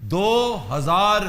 2000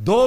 $2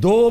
$2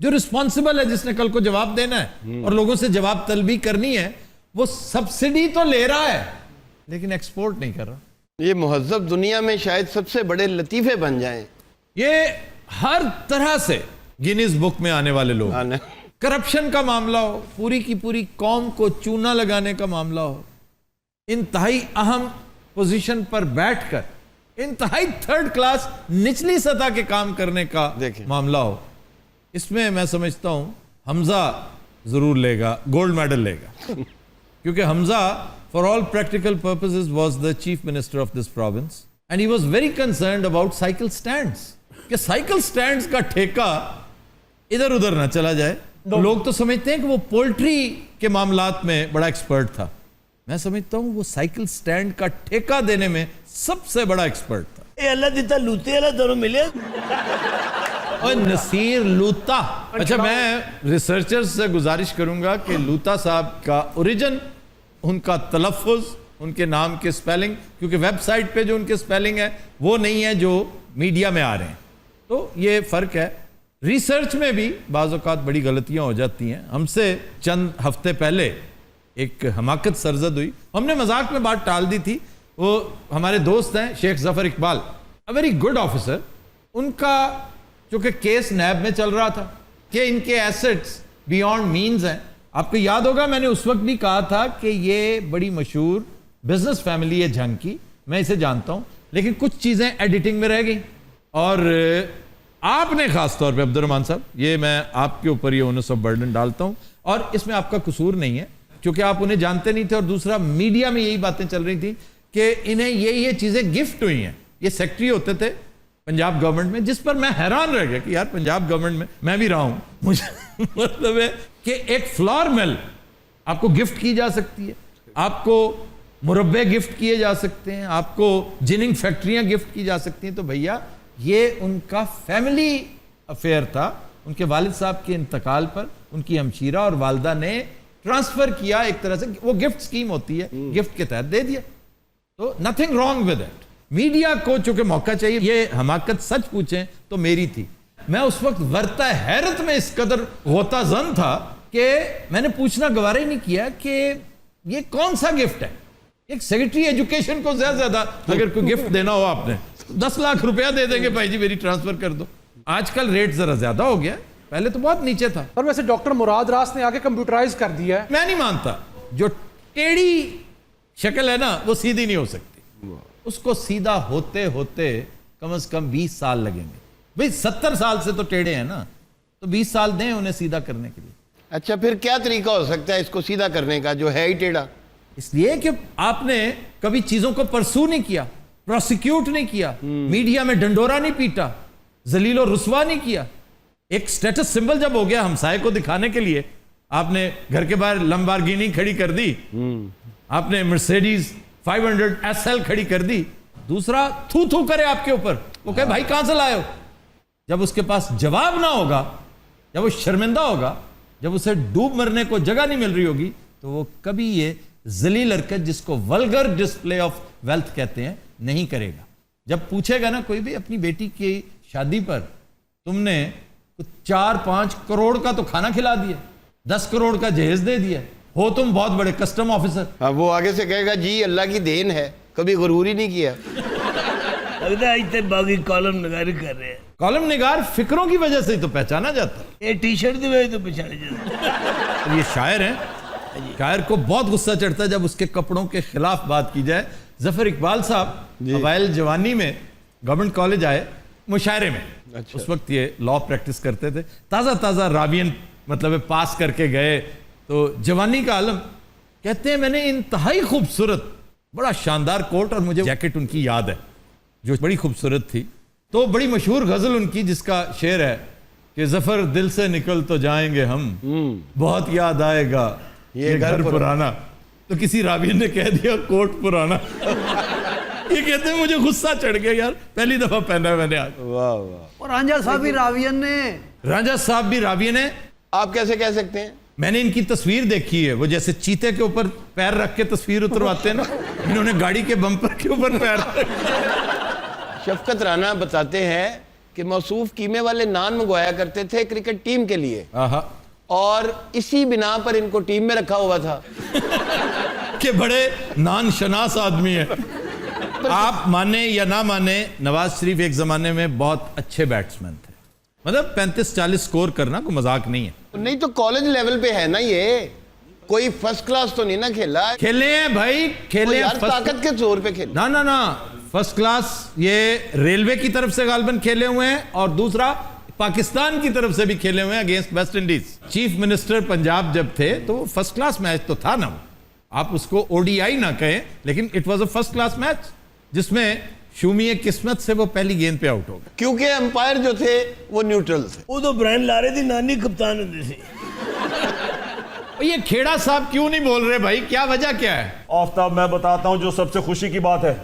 جو رسپانسبل ہے, جس نے کل کو جواب دینا ہے اور لوگوں سے جواب طلبی کرنی ہے, وہ سبسڈی تو لے رہا ہے لیکن ایکسپورٹ نہیں کر رہا. یہ مہذب دنیا میں شاید سب سے بڑے لطیفے بن جائیں. یہ ہر طرح سے گینیز بک میں آنے والے لوگ, آنے. کرپشن کا معاملہ ہو, پوری کی پوری قوم کو چونا لگانے کا معاملہ ہو, انتہائی اہم پوزیشن پر بیٹھ کر انتہائی تھرڈ کلاس نچلی سطح کے کام کرنے کا دیکھیں. معاملہ ہو, اس میں میں سمجھتا ہوں حمزہ ضرور لے گا, گولڈ میڈل لے گا. کیونکہ حمزہ for all practical purposes was the chief minister of this province and he was very concerned about cycle stands کہ cycle stands کا ٹھیکہ ادھر ادھر نہ چلا جائے. لوگ تو سمجھتے ہیں کہ وہ پولٹری کے معاملات میں بڑا ایکسپرٹ تھا, میں سمجھتا ہوں وہ سائیکل سٹینڈ کا ٹھیکہ دینے میں سب سے بڑا ایکسپرٹ تھا. اے اللہ دیتا لوتے اللہ دونوں ملے. اور نصیر لوتا, اچھا میں ریسرچرز سے گزارش کروں گا کہ لوتا صاحب کا اوریجن, ان کا تلفظ, ان کے نام کے سپیلنگ, کیونکہ ویب سائٹ پہ جو ان کے سپیلنگ ہے وہ نہیں ہے جو میڈیا میں آ رہے ہیں, تو یہ فرق ہے. ریسرچ میں بھی بعض اوقات بڑی غلطیاں ہو جاتی ہیں. ہم سے چند ہفتے پہلے ایک حماقت سرزد ہوئی, ہم نے مذاق میں بات ٹال دی تھی. وہ ہمارے دوست ہیں Sheikh Zafar Iqbal, a very good officer. ان کا چونکہ کیس نیب میں چل رہا تھا کہ ان کے ایسٹس بیونڈ مینز ہیں. آپ کو یاد ہوگا میں نے اس وقت بھی کہا تھا کہ یہ بڑی مشہور بزنس فیملی ہے جھنگ کی, میں اسے جانتا ہوں, لیکن کچھ چیزیں ایڈیٹنگ میں رہ گئیں. اور آپ نے خاص طور پہ عبد الرحمان صاحب, یہ میں آپ کے اوپر یہ اونس آف برڈن ڈالتا ہوں, اور اس میں آپ کا قصور نہیں ہے کیونکہ آپ انہیں جانتے نہیں تھے, اور دوسرا میڈیا میں یہی باتیں چل رہی تھیں کہ انہیں یہ چیزیں گفٹ ہوئی ہیں. یہ سیکٹری ہوتے تھے پنجاب گورنمنٹ میں, جس پر میں حیران رہ گیا کہ یار پنجاب گورنمنٹ میں بھی رہا ہوں, مجھے مطلب ہے کہ ایک فلور مل آپ کو گفٹ کی جا سکتی ہے, آپ کو مربے گفٹ کیے جا سکتے ہیں, آپ کو جننگ فیکٹریاں گفٹ کی جا سکتی ہیں. تو بھیا یہ ان کا فیملی افیئر تھا. ان کے والد صاحب کے انتقال پر ان کی ہمشیرہ اور والدہ نے ٹرانسفر کیا, ایک طرح سے وہ گفٹ سکیم ہوتی ہے, گفٹ کے تحت دے دیا. تو nothing wrong with it. Media کو چونکہ موقع چاہیے, یہ حماقت سچ پوچھیں تو میری تھی. میں اس وقت ورطہ حیرت میں اس قدر غوطہ زن تھا کہ میں نے پوچھنا گوارا ہی نہیں کیا کہ یہ کون سا گفٹ ہے. ایک سیکرٹری ایجوکیشن کو زیادہ اگر کوئی گفٹ دینا ہو آپ نے 10 لاکھ روپیہ دے دیں گے, بھائی جی میری ٹرانسفر کر دو. آج کل ریٹ ذرا زیادہ ہو گیا, پہلے تو بہت نیچے تھا. اور ویسے ڈاکٹر مراد راس نے آگے کمپیوٹرائز کر دیا ہے. میں نہیں مانتا, جو ٹیڑھی شکل ہے نا وہ سیدھی نہیں ہو سکتی, اس کو سیدھا ہوتے ہوتے کم از کم 20 سال لگیں گے. بھئی 70 سال سے تو ٹیڑھے ہیں نا, تو 20 سال دیں انہیں سیدھا کرنے کے لیے. اچھا پھر کیا طریقہ ہو سکتا ہے اس کو سیدھا کرنے کا جو ہے ہی ٹیڑھا؟ اس لیے کہ آپ نے کبھی چیزوں کو پرسو نہیں کیا, پروسیکیوٹ نہیں کیا, میڈیا میں ڈنڈورا نہیں پیٹا, ذلیل و رسوا نہیں کیا. ایک سٹیٹس سمبل جب ہو گیا ہمسائے کو دکھانے کے لیے, آپ نے گھر کے باہر لمبارگینی کھڑی کر دی, آپ نے مرسیڈیز 500 SL کھڑی کر دی. دوسرا تھو کرے آپ کے اوپر, وہ کہے بھائی کہاں سے لائے ہو. جب اس کے پاس جواب نہ ہوگا, جب وہ شرمندہ ہوگا, جب اسے ڈوب مرنے کو جگہ نہیں مل رہی ہوگی, تو وہ کبھی یہ ذلیل حرکت جس کو ولگر ڈسپلے آف ویلتھ کہتے ہیں نہیں کرے گا. جب پوچھے گا نا کوئی بھی اپنی بیٹی کی شادی پر تم نے 4-5 کروڑ کا تو کھانا کھلا دیا, 10 کروڑ کا جہیز دے دیا, ہو تم بہت بڑے کسٹم آفیسر. ہاں وہ آگے سے کہے گا جی اللہ کی دین ہے, کبھی غرور ہی نہیں کیا. لگتا ہے اتنے باقی کالم نگاری کر رہے ہیں. کالم نگار فکروں کی وجہ سے ہی تو پہچانا جاتا ہے. یہ ٹی شرٹ کی وجہ تو پہچانے جاتا. یہ شاعر ہیں, شاعر کو بہت غصہ چڑھتا ہے جب اس کے کپڑوں کے خلاف بات کی جائے. ظفر اقبال صاحب اوائل جوانی میں گورنمنٹ کالج آئے مشاعرے میں, اس وقت یہ لا پریکٹس کرتے تھے, تازہ راوین مطلب پاس کر کے گئے, تو جوانی کا عالم. کہتے ہیں میں نے انتہائی خوبصورت بڑا شاندار کوٹ اور مجھے جیکٹ ان کی یاد ہے جو بڑی خوبصورت تھی. تو بڑی مشہور غزل ان کی جس کا شعر ہے کہ ظفر دل سے نکل تو جائیں گے ہم, بہت یاد آئے گا یہ گھر پرانا. تو کسی راوین نے کہہ دیا کوٹ پرانا. یہ کہتے ہیں مجھے غصہ چڑھ گیا یار, پہلی دفعہ پہنا ہے میں نے آج. واہ واہ. اور رانجھا صاحب بھی راوین نے. رانجھا صاحب بھی راوین ہیں. آپ کیسے کہہ سکتے ہیں؟ میں نے ان کی تصویر دیکھی ہے, وہ جیسے چیتے کے اوپر پیر رکھ کے تصویر اترواتے ہیں نا, انہوں نے گاڑی کے بمپر کے اوپر پیر رکھ. شفقت رانا بتاتے ہیں کہ موصوف قیمے والے نان منگوایا کرتے تھے کرکٹ ٹیم کے لیے آہا اور اسی بنا پر ان کو ٹیم میں رکھا ہوا تھا کہ بڑے نان شناس آدمی ہے. آپ مانے یا نہ مانے نواز شریف ایک زمانے میں بہت اچھے بیٹسمین تھے, مطلب 35-40 سکور کرنا کوئی مذاق نہیں ہے. نہیں تو کالج لیول پہ ہے نا, یہ کوئی فرسٹ کلاس تو نہیں نا کھیلا, کھیلے ہیں بھائی, کھیلے ہیں یار طاقت کے زور پہ کھیلا. نہ فرسٹ کلاس یہ ریلوے کی طرف سے غالباً کھیلے ہوئے ہیں, اور دوسرا پاکستان کی طرف سے بھی کھیلے ہوئے ہیں against West Indies. Chief minister Punjab جب تھے تو وہ فرسٹ کلاس میچ تو تھا نا, آپ اس کو او ڈی آئی نہ کہیں لیکن it was a first class match جس میں شومی قسمت سے وہ پہلی گیند پہ آؤٹ ہو گئے. کیونکہ امپائر جو تھے وہ نیوٹرل تھے. وہ تو برائن لارے دی نانی کپتان ہوندی سی. یہ کھیڑا صاحب کیوں نہیں بول رہے بھائی, کیا وجہ کیا ہے؟ آفتاب میں بتاتا ہوں جو سب سے خوشی کی بات ہے.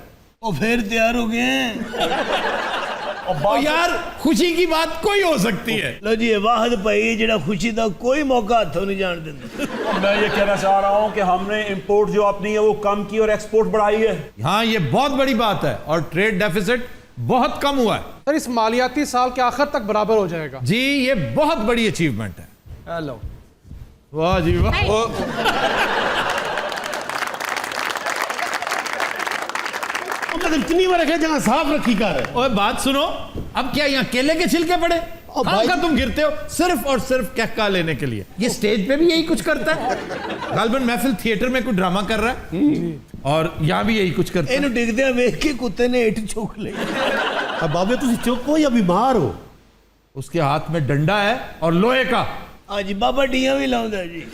وہ پھر تیار ہو گئے ہیں. یار خوشی کی بات کوئی ہو سکتی ہے. لو جی واحد پائی جڑا خوشی دا کوئی موقع ہاتھوں نہیں جان دیتا. میں یہ کہنا چاہ رہا ہوں کہ ہم نے امپورٹ جو اپنی ہے وہ کم کی اور ایکسپورٹ بڑھائی ہے. ہاں یہ بہت بڑی بات ہے, اور ٹریڈ ڈیفیسٹ بہت کم ہوا ہے. سر اس مالیاتی سال کے آخر تک برابر ہو جائے گا. جی یہ بہت بڑی اچیومنٹ ہے. ہیلو واہ جی واہ. اتنی بار رکھے جہاں صاف رکھی کر. اوے بات سنو, اب کیا یہاں کیلے کے چھلکے پڑے کہاں تم گرتے ہو صرف اور صرف کہکا لینے کے لیے؟ یہ سٹیج پہ بھی یہی کچھ کرتا ہے. غالباً محفل تھیٹر میں کوئی ڈرامہ کر رہا ہے اور یہاں بھی یہی کچھ کرتا ہے. اینو ڈگدیاں ویکھ کے کتے نے اٹھ چوک لئی. اب بابے تسی چپ ہو یا بیمار ہو؟ اس کے ہاتھ میں ڈنڈا ہے اور لوہے کا. ہاں جی بابا ڈیاں بھی لاؤندا جی.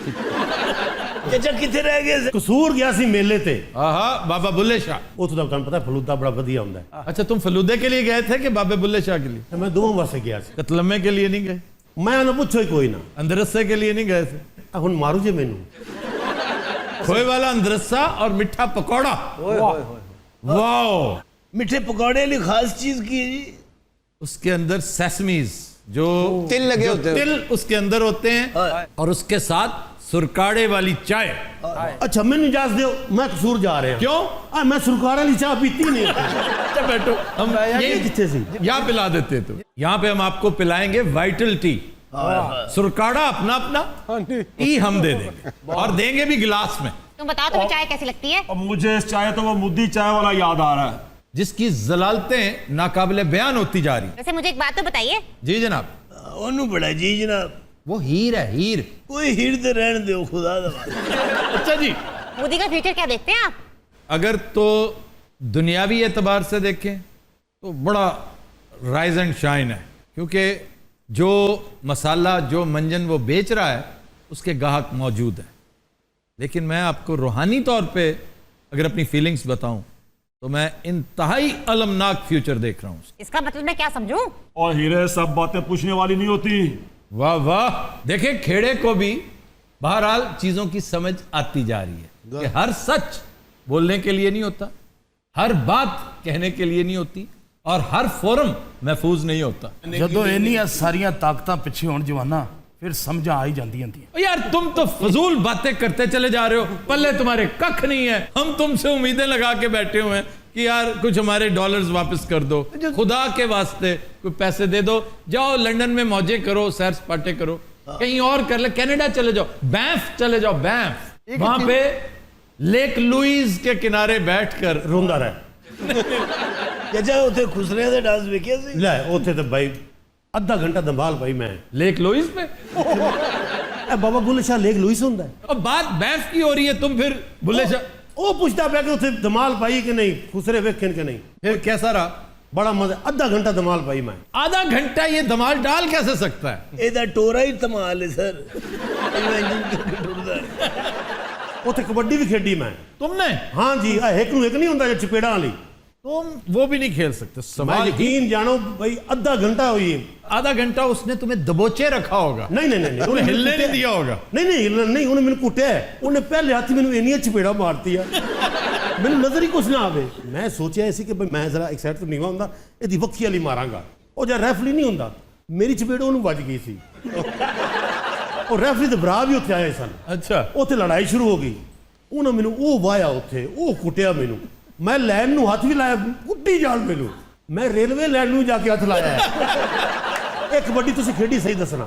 چچا کتنے رہ گئے؟ قصور گیا سی میلے تے. آہا بابا بلے شاہ. وہ تو تمہیں پتہ ہے فلودہ بڑا ودیا ہوندا ہے. اچھا تم فلودے کے لیے گئے تھے کہ بابے بلے شاہ کے لیے؟ میں دونوں واسطے گیا سی. قتلمے کے لیے نہیں گئے؟ میں نہ پوچھو ہی کوئی نہ. اندرسے کے لیے نہیں گئے تھے؟ ہن مارو جے مینوں. کھوئے والا اندرسہ اور مٹھا پکوڑا. واو. میٹھے پکوڑے لی خاص چیز کی ہے جی. اس کے اندر سیسمیز جو تل لگے ہوتے ہیں, تل اس کے اندر ہوتے ہیں, اور اس کے ساتھ سرکاڑے والی چائے. اچھا مینوں اجازت دیو, میں قصور جا رہا ہوں. کیوں؟ میں سرکار والی چاہ پیتی نہیں. اچھا بیٹھو, ہم یہ کتنے سی یہاں پلا دیتے تو یہاں پہ ہم آپ کو پلائیں گے وائٹل ٹی. سرکاڑا اپنا اپنا, ٹی ہم دے دیں گے اور دیں گے بھی گلاس میں. تم بتاؤ تمہیں چائے کیسی لگتی ہے؟ اب مجھے اس چائے تو وہ مدی چائے والا یاد آ رہا ہے جس کی ضلالتیں ناقابل بیان ہوتی جا رہی. ویسے مجھے ایک بات تو بتائیے. جی جناب. انہوں بڑا جی جناب. وہ ہیر ہے, ہیر. کوئی ہیر دے رہن دیو خدا دا. اچھا جی, مودی کا فیوچر کیا دیکھتے ہیں آپ؟ اگر تو دنیاوی اعتبار سے دیکھیں تو بڑا رائز اینڈ شائن ہے, کیونکہ جو مسالہ جو منجن وہ بیچ رہا ہے اس کے گاہک موجود ہیں. لیکن میں آپ کو روحانی طور پہ اگر اپنی فیلنگز بتاؤں تو میں انتہائی المناک فیوچر دیکھ رہا ہوں. اس کا مطلب میں کیا سمجھوں؟ اور ہیرے سب باتیں پوچھنے والی نہیں ہوتی. واہ واہ. دیکھیں کھیڑے کو بھی بہرحال چیزوں کی سمجھ آتی جا رہی ہے کہ ہر سچ بولنے کے لیے نہیں ہوتا, ہر بات کہنے کے لیے نہیں ہوتی, اور ہر فورم محفوظ نہیں ہوتا. جدو اینیاں ساریاں طاقتاں پیچھے ہون جوانا پھر سمجھا آئی جاندی ہیں. یار تم تو فضول باتیں کرتے چلے جا رہے ہو, پلے تمہارے ککھ نہیں ہے. ہم تم سے امیدیں لگا کے بیٹھے ہوئے ہیں کہ یار کچھ ہمارے ڈالرز واپس کر دو, خدا کے واسطے کوئی پیسے دے دو, جاؤ لنڈن میں موجے کرو, سیر سپاٹے کرو, کہیں اور کر لے, کینیڈا چلے جاؤ, بینف چلے جاؤ, بینف, وہاں پہ لیک لوئیز کے کنارے بیٹھ کر روندا رہے. چچا اوتھے خسرے دے ڈانس ویکھیا سی؟ لے اوتھے تے بھائی آدھا گھنٹہ دنبال پائی میں. لیک لوئیز پہ. اے بابا بلے شاہ لیک لوئیس ہوندا ہے. اب بات بینف کی ہو رہی ہے, تم پھر بلے شاہ وہ پوچھتا پیا کہ اتنے دمال پائی کہ نہیں, خسرے ویکھن کہ نہیں. پھر کیسا رہا؟ بڑا مزہ. آدھا گھنٹہ دمال پائی میں. آدھا گھنٹہ یہ دمال ڈال کیسے سکتا ہے؟ اے دا ٹورا ہی تمال ہے سر. انجن کیوں ٹردا ہے؟ اتنے کبڈی بھی کھیڈی میں. تم نے؟ ہاں جی, ایک نو ایک نہیں ہوندا جو چپیڑا والی. تم وہ بھی نہیں کھیل سکتے. میں سوال یقین جانو بھائی آدھا گھنٹہ ہوئی. آدھا گھنٹہ اس نے تمہیں دبوچے رکھا ہوگا. نہیں نہیں نہیں, انہیں ہلنے نہیں دیا ہوگا. نہیں نہیں ہلن نہیں, انہیں مینوں کٹیا ہے. انہیں پہلے ہاتھ مینوں اینیاں چپیڑا مارتی ہے, مینوں نظر ہی کچھ نہ آوے. میں سوچیا ایسی کہ میں ذرا ایک سائڈ تو نیواں ہوندا, ایدی وکھی والی ماراں گا. او جا ریفری نہیں ہوندا, میری چپیڑ انہوں وج گئی سی. اور ریفری تے برا بھی اتنے آئے سن. اچھا. اتنے لڑائی شروع ہو گئی. انہوں مینوں او وایا اتنے, او کٹیا مینوں. میں لین نو ہاتھ بھی لایا, کٹی جان مینوں. ਮੈਂ ਰੇਲਵੇ ਲਾਈਨ ਨੂੰ ਜਾ ਕੇ ਹੱਥ ਲਾਇਆ ਹੈ। ਇਹ ਕਬੱਡੀ ਤੁਸੀਂ ਖੇਡੀ ਸਹੀ ਦੱਸਣਾ।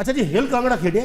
ਅੱਛਾ ਜੀ ਹਿਲ ਕਾਂਗੜਾ ਖੇਡਿਆ?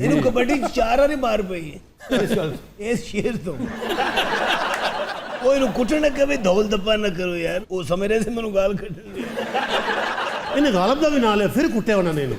ਇਹਨੂੰ ਕਬੱਡੀ 4 ਵਾਰੀ ਮਾਰ ਪਈ ਹੈ ਇਸ ਸ਼ੇਰ ਤੋਂ। ਉਹ ਇਹਨੂੰ ਕੁੱਟਣ ਲੱਗੇ ਵੀ ਧੌਲ ਦੱਪਾ ਨਾ ਕਰੋ ਯਾਰ, ਉਹ ਸਮਝ ਰਹੇ ਸੀ ਮੈਨੂੰ ਗਾਲ ਕੱਢਣ। ਇਹਨੇ ਗਾਲਬ ਦਾ ਵੀ ਨਾਂ ਲਿਆ, ਫਿਰ ਕੁੱਟਿਆ ਉਹਨਾਂ ਨੇ ਇਹਨੂੰ।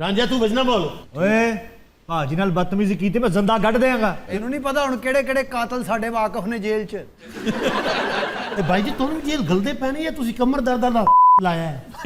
ਰਾਂਝਾ ਤੂੰ ਵਜਣਾ ਬੋਲ। ਓਏ ਭਾਜੀ ਨਾਲ ਬਦਤਮੀਜ਼ੀ ਕੀਤੀ, ਮੈਂ ਜ਼ਿੰਦਾ ਕੱਢ ਦੇਵਾਂਗਾ। ਇਹਨੂੰ ਨਹੀਂ ਪਤਾ ਹੁਣ ਕਿਹੜੇ ਕਿਹੜੇ ਕਾਤਲ ਸਾਡੇ ਵਾਕਫ ਨੇ ਜੇਲ੍ਹ 'ਚ। ਤੇ ਭਾਈ ਜੀ ਤੁਹਾਨੂੰ ਜੇਲ੍ਹ ਗਲਦੇ ਪੈਣੇ ਜਾਂ ਤੁਸੀਂ ਕਮਰ ਦਰਦ ਦਾ ਲਾਇਆ ਹੈ?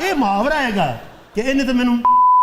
ਇਹ ਮੁਹਾਵਰਾ ਹੈਗਾ ਕਿ ਇਹਨੇ ਤਾਂ ਮੈਨੂੰ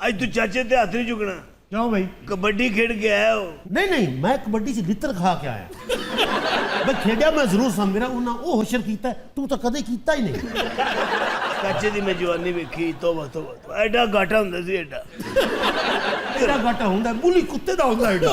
ਅੱਜ ਤੂੰ ਚਾਚੇ ਤੇ ਹੱਥ ਨਹੀਂ ਚੁੱਕਣਾ। ਕਿਉਂ ਭਾਈ? ਕਬੱਡੀ ਖੇਡ ਕੇ ਆਇਆ ਹੋ। ਨਹੀਂ ਨਹੀਂ, ਮੈਂ ਕਬੱਡੀ 'ਚ ਲਿੱਤਰ ਖਾ ਕੇ ਆਇਆ। ਮੈਂ ਖੇਡਿਆ ਮੈਂ ਜ਼ਰੂਰ ਸਾਂ, ਮੇਰਾ ਉਹਨਾਂ ਉਹ ਹੁਸ਼ਰ ਕੀਤਾ, ਤੂੰ ਤਾਂ ਕਦੇ ਕੀਤਾ ਹੀ ਨਹੀਂ। ਚਾਚੇ ਦੀ ਮੈਂ ਜਵਾਨੀ ਵੇਖੀ, ਤੋਬਾ ਤੋਬਾ, ਐਡਾ ਘਾਟਾ ਹੁੰਦਾ ਸੀ, ਐਡਾ। ਤੇਰਾ ਘਾਟਾ ਹੁੰਦਾ, ਬੁਲੀ ਕੁੱਤੇ ਦਾ ਹੁੰਦਾ ਐਡਾ।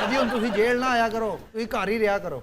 ਕਦੀ ਹੁਣ ਤੁਸੀਂ ਜੇਲ੍ਹ ਨਾ ਆਇਆ ਕਰੋ, ਤੁਸੀਂ ਘਰ ਹੀ ਰਿਹਾ ਕਰੋ।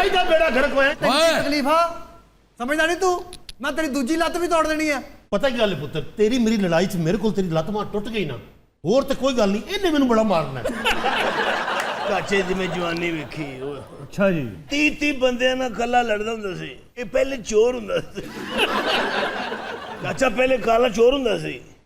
ਐਡਾ ਬੇੜਾ ਗਰਕ ਹੋਇਆ। ਤੈਨੂੰ ਕੀ ਤਕਲੀਫ ਆ? ਸਮਝਦਾ ਨਹੀਂ ਤੂੰ? ਮੈਂ ਤੇਰੀ ਦੂਜੀ ਲੱਤ ਵੀ ਤੋੜ ਦੇਣੀ ਆ। ਪਤਾ ਕੀ ਗੱਲ ਹੈ ਪੁੱਤਰ, ਤੇਰੀ ਮੇਰੀ ਲੜਾਈ 'ਚ ਮੇਰੇ ਕੋਲ ਤੇਰੀ ਲੱਤ ਮਾਰ ਟੁੱਟ ਗਈ ਨਾ, ਹੋਰ ਤੇ ਕੋਈ ਗੱਲ ਨਹੀਂ, ਇਹਨੇ ਮੈਨੂੰ ਬੜਾ ਮਾਰਨਾ ਹੈ। ਚਾਚੇ ਦੀ ਮੈਂ ਜਵਾਨੀ ਵੇਖੀ। ਅੱਛਾ ਜੀ। 30 ਬੰਦਿਆਂ ਨਾਲ ਕੱਲਾ ਲੜਦਾ ਹੁੰਦਾ ਸੀ। ਇਹ ਪਹਿਲੇ ਚੋਰ ਹੁੰਦਾ ਸੀ। ਚਾਚਾ ਪਹਿਲੇ ਕਾਲਾ ਚੋਰ ਹੁੰਦਾ ਸੀ।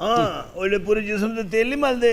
ਹਾਂ, ਉਹਦੇ ਪੂਰੇ ਜਿਸਮ ਤੇ ਤੇਲ ਨਹੀਂ ਮਲਦੇ,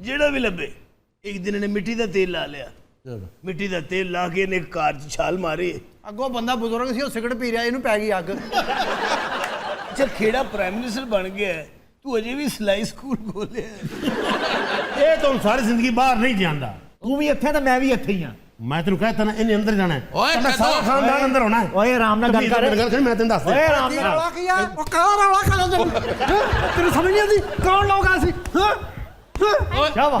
ਜਿਹੜਾ ਵੀ ਲੱਭੇ। ਇੱਕ ਦਿਨ ਇਹਨੇ ਮਿੱਟੀ ਦਾ ਤੇਲ ਲਾ ਲਿਆ। ਮਿੱਟੀ ਦਾ ਤੇਲ ਲਾ ਕੇ ਇਹਨੇ ਇੱਕ ਕਾਰ 'ਚ ਛਾਲ ਮਾਰੀ। ਅੱਗੋਂ ਬੰਦਾ ਬਜ਼ੁਰਗ ਸੀ, ਉਹ ਸਿਗਰਟ ਪੀ ਰਿਹਾ, ਇਹਨੂੰ ਪੈ ਗਈ ਅੱਗ। ਅੱਛਾ, ਖੇੜਾ ਪ੍ਰਾਈਮ ਮਿਨਿਸਟਰ ਬਣ ਗਿਆ ਹੈ, ਤੂੰ ਅਜੇ ਵੀ ਸਿਲਾਈ ਸਕੂਲ ਖੋਲਿਆ। ਇਹ ਤਾਂ ਹੁਣ ਸਾਰੀ ਜ਼ਿੰਦਗੀ ਬਾਹਰ ਨਹੀਂ ਜਾਂਦਾ। ਤੂੰ ਵੀ ਇੱਥੇ ਤਾਂ ਮੈਂ ਵੀ ਇੱਥੇ ਹੀ ਆ। ਮੈਂ ਤੈਨੂੰ ਕਹਿਤਾ ਨਾ, ਇਹਨੇ ਅੰਦਰ ਜਾਣਾ ਹੈ। ਓਏ ਤਾਂ ਸਾਰਾ ਖਾਨਦਾਨ ਅੰਦਰ ਹੋਣਾ ਹੈ। ਓਏ ਆਰਾਮ ਨਾਲ ਗੱਲ ਕਰ। ਮੈਂ ਤੈਨੂੰ ਦੱਸ ਓਏ ਆਰਾਮ ਨਾਲ। ਰੌਲਾ ਕੀ ਆ? ਉਹ ਕਾਹਦਾ ਰੌਲਾ ਕਰ ਦਿੰਦੇ? ਤੈਨੂੰ ਸਮਝ ਨਹੀਂ ਆਉਂਦੀ ਕੌਣ ਲੋਕ ਆ ਸੀ? ਹਾਂ ਕੀ ਵਾ?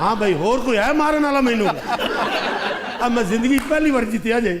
ਹਾਂ ਭਾਈ, ਹੋਰ ਕੋਈ ਹੈ ਮਾਰਨ ਵਾਲਾ ਮੈਨੂੰ? ਆ ਮੈਂ ਜ਼ਿੰਦਗੀ 'ਚ ਪਹਿਲੀ ਵਾਰ ਜਿੱਤਿਆ ਜੇ।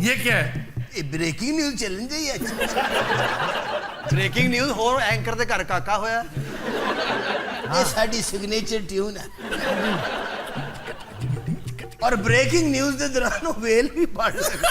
یہ کیا ہے؟ ਇਹ ਬ੍ਰੇਕਿੰਗ ਨਿਊਜ਼ ਚੱਲਣ ਦੀ ਹੈ ਬ੍ਰੇਕਿੰਗ ਨਿਊਜ਼ ਹੋਰ ਐਂਕਰ ਦੇ ਘਰ ਕਾਕਾ ਹੋਇਆ ਇਹ ਸਾਡੀ ਸਿਗਨੇਚਰ ਟਿਊਨ ਹੈ ਔਰ ਬ੍ਰੇਕਿੰਗ ਨਿਊਜ਼ ਦੇ ਦੌਰਾਨ ਉਹ ਵੇਲ ਵੀ ਪੜ ਸਕਦਾ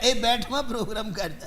ਇਹ ਬੈਠਵਾ ਪ੍ਰੋਗਰਾਮ ਕਰਦਾ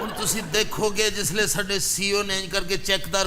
ਹੁਣ ਤੁਸੀਂ ਦੇਖੋਗੇ ਜਿਸਲੇ ਸਾਡੇ ਸੀਓ ਨੇ ਇੰਜ ਕਰਕੇ ਚੈੱਕਦਾਰ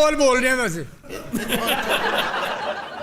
ਬੋਲ ਬੋਲ ਰਹੇ ਵੈਸੇ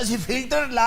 ਅਸੀਂ ਫਿਲਟਰ ਲਾ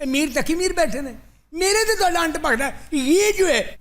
ਇਹ ਮੀਰ ਤਕੀ ਮੀਰ ਬੈਠੇ ਨੇ, ਮੇਰੇ ਤੇ ਤੁਹਾਡਾ ਅੰਟ ਪਕੜਾ ਇਹ ਜੋ ਹੈ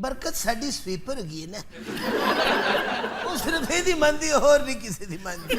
ਬਰਕਤ ਸਾਡੀ ਸਵੀਪਰ ਹੈਗੀ ਹੈ ਨਾ, ਉਹ ਸਿਰਫ ਇਹਦੀ ਮੰਨਦੀ ਹੋਰ ਨਹੀਂ ਕਿਸੇ ਦੀ ਮੰਨਦੀ।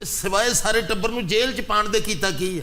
سوائے سارے ٹبر نو جیل چ پان دے کیتا کی ہے؟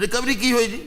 ریکوری کی ہوئی جی؟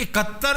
71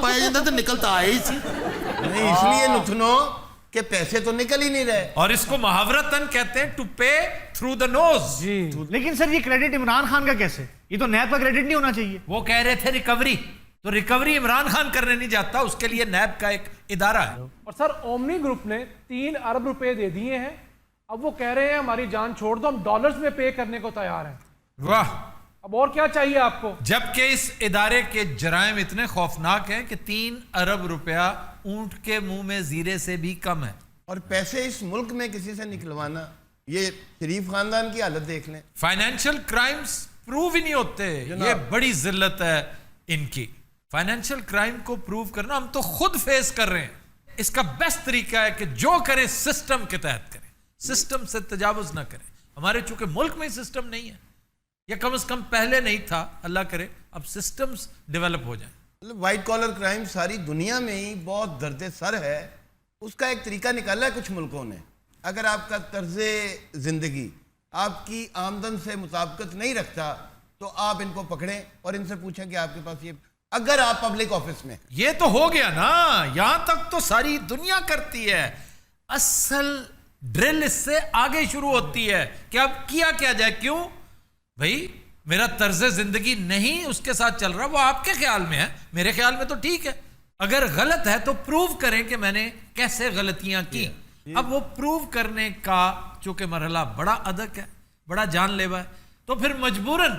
پایا جاتا تو نکلتا آئے ہی سی۔ نہیں اس لیے نتھنو کہ پیسے تو نکل ہی نہیں رہے، اور اس کو محاورتن کہتے ہیں ٹو پے تھرو دا نوز۔ جی لیکن سر یہ کریڈٹ عمران خان کا کیسے؟ یہ تو نیب کا کریڈٹ نہیں ہونا چاہیے۔ وہ کہہ رہے تھے ریکوری، تو ریکوری عمران خان کرنے نہیں جاتا، اس کے لیے نیب کا ایک ادارہ ہے۔ اور سر اومنی گروپ نے 3 ارب روپے دے دیے ہیں، اب وہ کہہ رہے ہیں ہماری جان چھوڑ دو، ہم ڈالرز میں پے کرنے کو تیار ہیں۔ واہ! اب اور کیا چاہیے آپ کو؟ جبکہ اس ادارے کے جرائم اتنے خوفناک ہیں کہ 3 ارب روپیہ اونٹ کے منہ میں زیرے سے بھی کم ہے۔ اور پیسے اس ملک میں کسی سے نکلوانا، یہ شریف خاندان کی حالت دیکھ لیں۔ فائنینشل کرائمز پروو ہی نہیں ہوتے، یہ بڑی ذلت ہے ان کی۔ فائنینشل کرائم کو پروو کرنا ہم تو خود فیس کر رہے ہیں۔ اس کا بیسٹ طریقہ ہے کہ جو کریں سسٹم کے تحت کریں، سسٹم سے تجاوز نہ کریں۔ ہمارے چونکہ ملک میں سسٹم نہیں ہے، یا کم از کم پہلے نہیں تھا، اللہ کرے اب سسٹمز ڈیولپ ہو جائیں۔ وائٹ کالر کرائم ساری دنیا میں ہی بہت درد سر ہے، اس کا ایک طریقہ نکالا ہے کچھ ملکوں نے۔ اگر آپ کا طرز زندگی آپ کی آمدن سے مطابقت نہیں رکھتا تو آپ ان کو پکڑیں اور ان سے پوچھیں کہ آپ کے پاس یہ، اگر آپ پبلک آفس میں۔ یہ تو ہو گیا نا، یہاں تک تو ساری دنیا کرتی ہے۔ اصل ڈرل اس سے آگے شروع ہوتی ہے کہ اب کیا جائے۔ کیوں بھائی؟ میرا طرز زندگی نہیں اس کے ساتھ چل رہا، وہ آپ کے خیال میں ہے، میرے خیال میں تو ٹھیک ہے۔ اگر غلط ہے تو پروو کریں کہ میں نے کیسے غلطیاں کی۔ اب وہ پروو کرنے کا چونکہ مرحلہ بڑا ادک ہے، بڑا جان لیوا ہے، تو پھر مجبوراً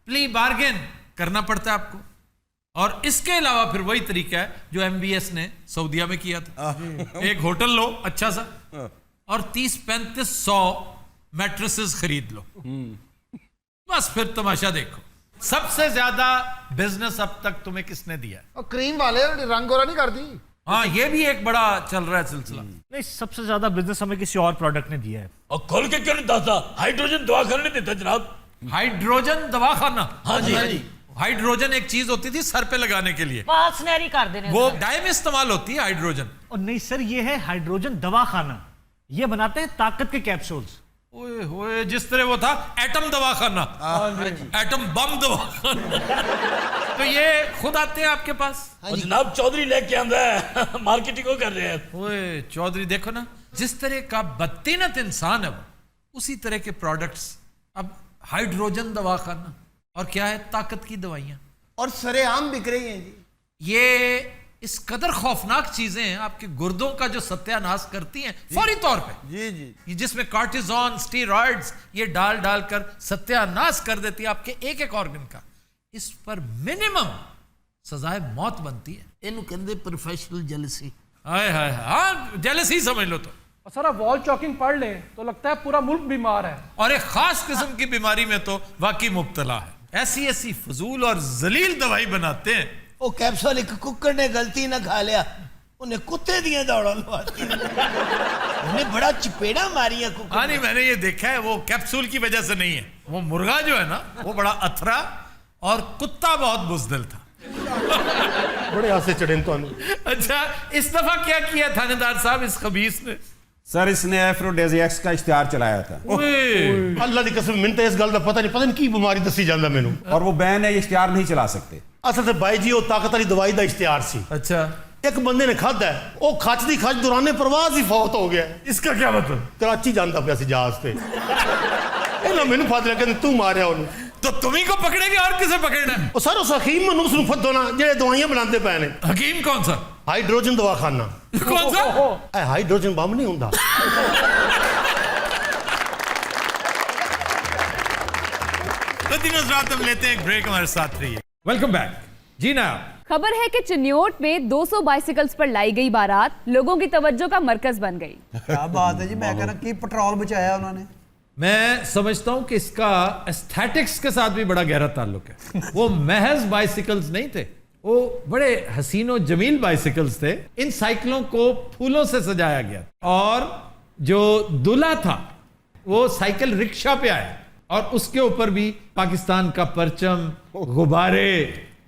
پلی بارگین کرنا پڑتا ہے آپ کو۔ اور اس کے علاوہ پھر وہی طریقہ ہے جو ایم بی ایس نے سعودیہ میں کیا تھا۔ ایک ہوٹل لو اچھا سا اور 30-3500 میٹریسز خرید لو، بس پھر تماشا دیکھو۔ سب سے زیادہ بزنس اب تک تمہیں کس نے دیا ہے؟ اور کریم والے رنگ گورا نہیں کر دی۔ ہاں یہ بھی ایک بڑا چل رہا ہے سلسلہ۔ نہیں سب سے زیادہ بزنس ہمیں کسی اور پروڈکٹ نے دیا ہے۔ اور کھول کے کیوں نہیں داتا؟ ہائیڈروجن دوا خانے نہیں دیتا جناب۔ ہائیڈروجن دوا خانہ؟ ہاں جی ہاں جی۔ ہائیڈروجن ایک چیز ہوتی تھی سر پہ لگانے کے لیے، بات سنہری کر دینے، وہ ڈائی میں استعمال ہوتی ہے ہائیڈروجن۔ اور نہیں سر یہ ہے ہائیڈروجن دوا خانہ، یہ بناتے ہیں طاقت کے کیپسولز۔ اوئے ہوئے جس طرح وہ تھا ایٹم دوا خانہ، ایٹم بم دوا خانہ، تو یہ خود آتے ہیں آپ کے پاس؟ جناب چودھری لے کے آندا ہے، مارکیٹنگ کو کر رہے ہیں۔ اوئے چودھری دیکھو نا، جس طرح کا بدتینت انسان ہے وہ، اسی طرح کے پروڈکٹس۔ اب ہائیڈروجن دوا خانہ، اور کیا ہے؟ طاقت کی دوائیاں، اور سرے عام بک رہی ہیں جی۔ یہ اس قدر خوفناک چیزیں ہیں، آپ کے گردوں کا جو ستیہ ناش کرتی ہیں فوری طور پہ۔ جی جی، جس میں کارٹیزون، اسٹیرائڈز یہ ڈال کر ستیہ ناش کر دیتی ہے آپ کے ایک آرگن کا۔ اس پر منیمم سزائے موت بنتی ہے۔ اینو کہندے پروفیشنل جیلسی۔ ہائے ہائے، ہاں جیلسی سمجھ لو تو۔ اور سر آپ وال چاکنگ پڑھ لیں تو لگتا ہے پورا ملک بیمار ہے، اور ایک خاص قسم کی بیماری میں تو واقعی مبتلا ہے۔ ایسی فضول اور ذلیل دوائی بناتے ہیں۔ وہ کیپسول ایک ککڑ نے غلطی نہ کھا لیا، انہیں کتے دیاں دوڑا لواتی، انہیں بڑا چپیڑا ماری ہے ککڑ۔ ہاں نہیں میں نے یہ دیکھا ہے، وہ کیپسول کی وجہ سے نہیں ہے، وہ مرغا جو ہے نا وہ بڑا اتھرا اور کتا بہت بزدل تھا۔ بڑے ہاتھ سے چڑھیں تو اچھا اس دفعہ کیا کیا تھانے دار صاحب اس خبیث نے؟ سر اس نے ایفروڈیزیکس کا اشتہار چلایا تھا، اللہ دی قسم من تے اس گل دا پتہ نہیں کی بیماری دسی جاندا مینوں، اور وہ بین ہے، یہ اشتہار نہیں چلا سکتے۔ اصل تے بھائی جی وہ طاقت والی دوائی دا اشتہار سی، اچھا ایک بندے نے کھادا ہے، وہ کھچ دی کھچ دوران پرواز ہی فوت ہو گیا۔ اس کا کیا مطلب؟ کراچی جاندا پیا سی جہاز تے، انہاں مینوں پتہ لگا کہ تو ماریا اونوں، تو تمہیں کو پکڑے گے اور کسے پکڑنا ہے؟ او سر اس حکیم منوس نوں فدو نا جڑے دوائیاں بناندے پے نے۔ حکیم کون سا؟ ہائیڈروجن دوا خانہ۔ کون سا؟ اے ہائیڈروجن بم نہیں ہوندا۔ رات ہم لیتے ہیں ایک بریک، ہمارے ساتھ رہیے۔ ویلکم بیک جی نا۔ خبر ہے کہ چنیوٹ میں 200 بائسیکلز پر لائی گئی بارات لوگوں کی توجہ کا مرکز بن گئی۔ کیا بات ہے جی، میں کہہ رہا کہ پٹرول بچایا انہوں نے۔ میں سمجھتا ہوں کہ اس کا ایستھیٹکس کے ساتھ بھی بڑا گہرا تعلق ہے۔ وہ محض بائسیکلز نہیں تھے، وہ بڑے حسین و جمیل بائسیکلز تھے۔ ان سائیکلوں کو پھولوں سے سجایا گیا اور جو دلہا تھا وہ سائیکل رکشہ پہ آیا اور اس کے اوپر بھی پاکستان کا پرچم، غبارے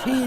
6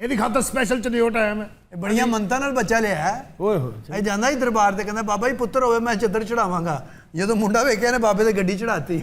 ਇਹਦੀ ਖਾਤਰ ਸਪੈਸ਼ਲ ਚਨਿਓਟ ਆਇਆ ਮੈਂ। ਇਹ ਬੜੀਆਂ ਮੰਨਤਾਂ ਨਾਲ ਬੱਚਾ ਲਿਆ ਹੈ। ਓਏ ਹੋਏ, ਇਹ ਜਾਂਦਾ ਹੀ ਦਰਬਾਰ ਤੇ ਕਹਿੰਦਾ ਬਾਬਾ ਜੀ ਪੁੱਤਰ ਹੋਵੇ ਮੈਂ ਚੱਦਰ ਚੜਾਵਾਂਗਾ। ਜਦੋਂ ਮੁੰਡਾ ਵੇਖਿਆ ਨੇ ਬਾਬੇ ਤੇ ਗੱਡੀ ਚੜਾਤੀ।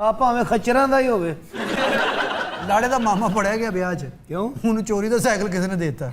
ਆ ਭਾਵੇਂ ਖੱਚਰਾਂ ਦਾ ਹੀ ਹੋਵੇ। ਲਾੜੇ ਦਾ ਮਾਮਾ ਪੜਿਆ ਗਿਆ ਵਿਆਹ 'ਚ। ਕਿਉਂ? ਉਹਨੂੰ ਚੋਰੀ ਦਾ ਸਾਈਕਲ ਕਿਸੇ ਨੇ ਦੇ ਦਿੱਤਾ।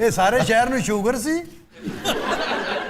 ਇਹ ਸਾਰੇ ਸ਼ਹਿਰ ਨੂੰ ਸ਼ੂਗਰ ਸੀ।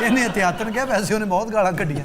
ਇਹਨੇ ਇhtiyatan ਕਿਹਾ, ਵੈਸੇ ਉਹਨੇ ਬਹੁਤ ਗਾਲਾਂ ਕੱਢੀਆਂ।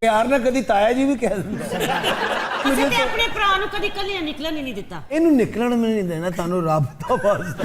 ਪਿਆਰ ਨਾਲ ਕਦੀ ਤਾਇਆ ਜੀ ਵੀ ਕਹਿ ਦਿੰਦਾ ਅਸੀਂ ਤੇ ਆਪਣੇ ਭਰਾ ਨੂੰ ਕਦੀ ਕੱਲਿਆਂ ਨਿਕਲਣ ਹੀ ਨਹੀਂ ਦਿੱਤਾ। ਇਹਨੂੰ ਨਿਕਲਣ ਵੀ ਨਹੀਂ ਦੇਣਾ, ਤੁਹਾਨੂੰ ਰੱਬ ਦਾ ਵਾਸਤਾ।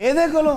ਇਹਦੇ ਕੋਲੋਂ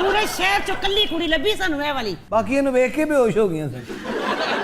ਪੂਰੇ ਸ਼ਹਿਰ ਚੋਂ ਕੱਲੀ ਕੁੜੀ ਲੱਭੀ ਸਾਨੂੰ ਇਹ ਵਾਲੀ। ਬਾਕੀ ਇਹਨੂੰ ਵੇਖ ਕੇ ਬੇਹੋਸ਼ ਹੋ ਗਈਆਂ ਸਨ।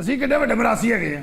ਅਸੀਂ ਕਿੱਡੇ ਵੱਡੇ ਮਰਾਸੀ ਹੈਗੇ ਆ।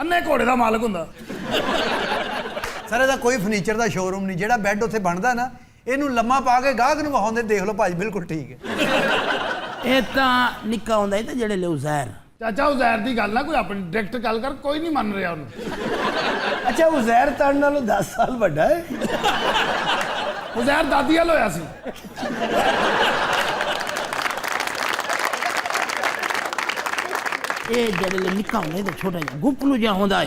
ਅੰਨੇ ਘੋੜੇ ਦਾ ਮਾਲਕ ਹੁੰਦਾ। ਸਰ ਇਹਦਾ ਕੋਈ ਫਰਨੀਚਰ ਦਾ ਸ਼ੋਰੂਮ ਨਹੀਂ, ਜਿਹੜਾ ਬੈੱਡ ਉੱਥੇ ਬਣਦਾ ਨਾ ਇਹਨੂੰ ਲੰਮਾ ਪਾ ਕੇ ਗਾਹਕ ਨੂੰ ਵਹਾਉਂਦੇ, ਦੇਖ ਲਓ ਭਾਜੀ ਬਿਲਕੁਲ ਠੀਕ ਹੈ। ਇਹ ਤਾਂ ਨਿੱਕਾ ਹੁੰਦਾ ਹੈ ਤੇ ਜਿਹੜੇ ਲੈ ਉਜ਼ੈਰ। ਚਾਚਾ ਉਜ਼ੈਰ ਦੀ ਗੱਲ ਨਾ ਕੋਈ ਆਪਣੀ ਡਾਇਰੈਕਟ ਗੱਲ ਕਰ, ਕੋਈ ਨਹੀਂ ਮੰਨ ਰਿਹਾ ਉਹਨੂੰ। ਅੱਛਾ ਉਜ਼ੈਰ ਤਾਂ ਨਾਲੋਂ 10 ਸਾਲ ਵੱਡਾ ਹੈ। ਉਜ਼ੈਰ ਦਾਦੀ ਵਾਲ ਹੋਇਆ ਸੀ। ਇਹ ਜਿਹੜੇ ਲੈ ਨਿੱਕਾ ਹੁੰਦਾ ਤੇ ਛੋਟਾ ਜਿਹਾ ਗੁਪਲੂ ਜਿਹਾ ਹੁੰਦਾ ਹੈ।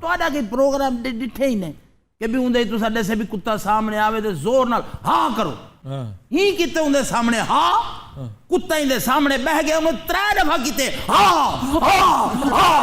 ਤੁਹਾਡਾ ਕੀ ਪ੍ਰੋਗਰਾਮ ਡਿੱਠੇ ਹੀ ਨੇ ਕਿ ਵੀ ਹੁੰਦੇ ਤੂੰ ਸਾਡੇ ਸੇ ਵੀ ਕੁੱਤਾ ਸਾਹਮਣੇ ਆਵੇ ਤੇ ਜ਼ੋਰ ਨਾਲ ਹਾਂ ਕਰੋ। ਹੀ ਕਿਤੇ ਹੁੰਦੇ ਸਾਹਮਣੇ ਹਾਂ, ਕੁੱਤਾ ਇਹਦੇ ਸਾਹਮਣੇ ਬਹਿ ਗਿਆ, ਉਹਨੇ 3 ਦਫਾ ਕੀਤੇ ਹਾਂ ਹਾਂ ਹਾਂ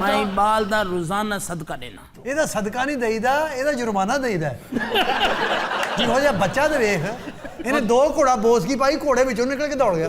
ਮੈਂ ਬਾਲ ਦਾ ਰੋਜ਼ਾਨਾ ਸਦਕਾ ਦੇਣਾ। ਇਹਦਾ ਸਦਕਾ ਨਹੀਂ ਦੇਈਦਾ, ਇਹਦਾ ਜੁਰਮਾਨਾ ਦੇਈਦਾ। ਜਿਹੋ ਜਿਹਾ ਬੱਚਾ ਤੇ ਵੇਖ, ਇਹਨੇ 2 ਘੋੜਾ ਬੋਸਕੀ ਪਾਈ, ਘੋੜੇ ਵਿੱਚੋਂ ਨਿਕਲ ਕੇ ਦੌੜ ਗਿਆ।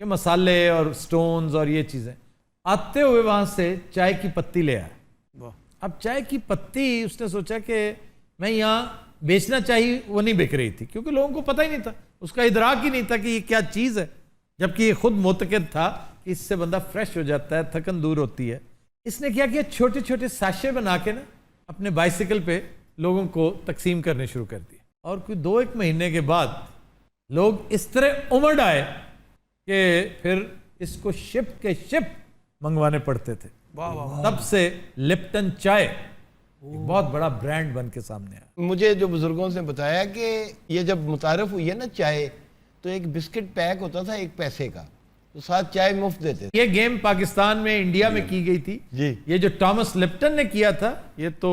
کہ مسالے اور سٹونز اور یہ چیزیں. آتے ہوئے وہاں سے چائے کی پتی لے آیا. اب چائے کی پتی اس نے سوچا کہ میں یہاں بیچنا چاہیے، وہ نہیں بک رہی تھی کیونکہ لوگوں کو پتہ ہی نہیں تھا، اس کا ادراک ہی نہیں تھا کہ یہ کیا چیز ہے، جبکہ یہ خود معتقد تھا کہ اس سے بندہ فریش ہو جاتا ہے، تھکن دور ہوتی ہے. اس نے کیا کیا، چھوٹے چھوٹے ساشے بنا کے نا اپنے بائسیکل پہ لوگوں کو تقسیم کرنے شروع کر دیے. اور کوئی 2-1 مہینے کے بعد لوگ اس طرح امڑ آئے کہ پھر اس کو شپ کے شپ منگوانے پڑتے تھے. تب سے لپٹن چائے ایک بہت بڑا برانڈ بن کے سامنے آیا. مجھے جو بزرگوں سے بتایا کہ یہ جب متعارف ہوئی ہے نا چائے، تو ایک بسکٹ پیک ہوتا تھا 1 پیسے کا، تو ساتھ چائے مفت دیتے تھے. یہ گیم پاکستان میں انڈیا میں کی گئی تھی. یہ جو ٹامس لپٹن نے کیا تھا یہ تو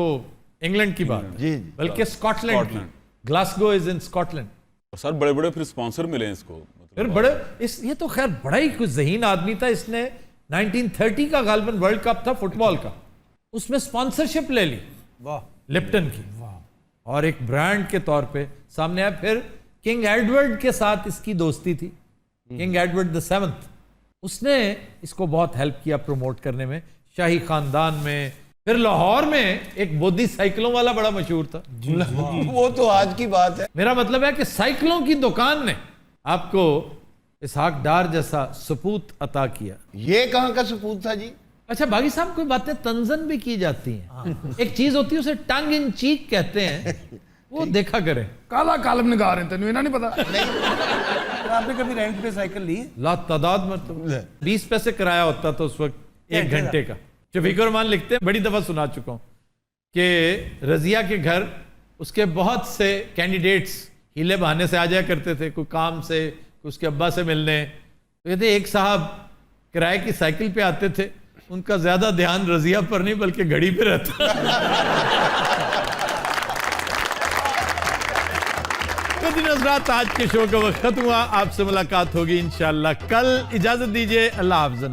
انگلینڈ کی بات ہے، بلکہ اسکاٹ لینڈ کی. گلاسگو از ان اسکاٹ لینڈ. سر بڑے بڑے پھر اسپانسر ملے اس کو. پھر بڑے یہ تو خیر بڑا ہی کچھ ذہین آدمی تھا. اس نے 1930 کا غالباً ورلڈ کپ تھا فٹ بال کا، اس میں اسپانسرشپ لے لی لپٹن کی، اور ایک برانڈ کے طور پہ سامنے آیا. پھر کنگ ایڈورڈ کے ساتھ اس کی دوستی تھی، کنگ ایڈورڈ VII. اس نے اس کو بہت ہیلپ کیا پروموٹ کرنے میں شاہی خاندان میں. پھر لاہور میں ایک بودھی سائیکلوں والا بڑا مشہور تھا. وہ تو آج کی بات ہے. میرا مطلب ہے کہ سائیکلوں کی دکان نے آپ کو اسحاق ڈار جیسا سپوت عطا کیا. یہ کہاں کا سپوت تھا جی؟ اچھا باغی صاحب، کوئی باتیں تنزن بھی کی جاتی ہیں. ایک چیز ہوتی ہے اسے ٹنگ ان چیک کہتے ہیں، وہ دیکھا کریں. کالا کالم نگار ہیں، تینوں انہاں نہیں پتا. آپ نے کبھی رینٹ پہ سائیکل لی؟ لا تعداد مرتبہ. 20 پیسے کرایہ ہوتا تھا اس وقت 1 گھنٹے کا. شفیق الرحمان لکھتے ہیں، بڑی دفعہ سنا چکا ہوں کہ رضیہ کے گھر اس کے بہت سے کینڈیڈیٹس ہیلے بہانے سے آ جایا کرتے تھے، کوئی کام سے، کوئی اس کے ابا سے ملنے. تو کہتے ایک صاحب کرائے کی سائیکل پہ آتے تھے، ان کا زیادہ دھیان رضیہ پر نہیں بلکہ گھڑی پہ رہتا. حضرات آج کے شو کا وقت ختم ہوا. آپ سے ملاقات ہوگی انشاءاللہ کل. اجازت دیجیے، اللہ حافظ.